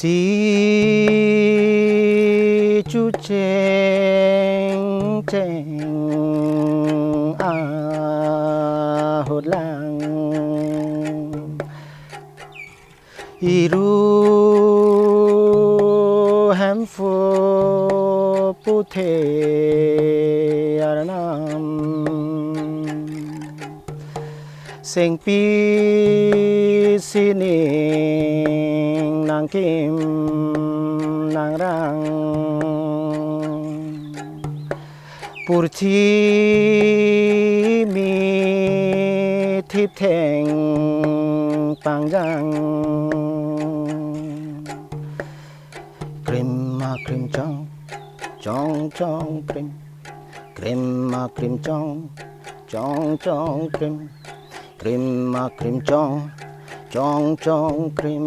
Si chu cheng cheng a hốt lang iru HEMPHU pu the aranam seng pi sining nang kim nang rang purthi mi thip theng pang jang krim ma krim chong chong chong krim krim ma krim chong chong chong krim krim ma krim chong chong chong krim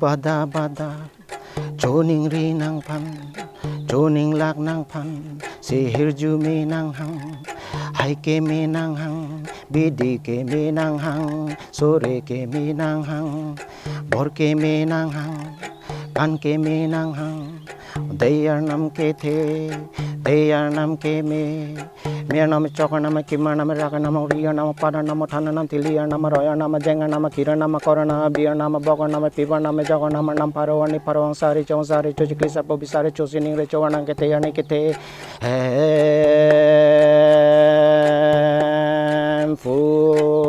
Bada bada choning ri nang pan choning lak nang pan sihir ju me nang hang hai ke me nang hang bidi ke me nang hang sore ke me nang hang bor ke me nang hang kan ke me nang hang they are nam ke the they are nam ke me Mir nama chokar nama kimar nama raga nama riya nama pada nama thana nama tiliya nama roya nama jenga nama kira nama kora nama biya nama boga nama piba nama jaga nama nam parawani parawang sari chojikli sapo bisari chosining re chowanang kete yani kete HEMPHU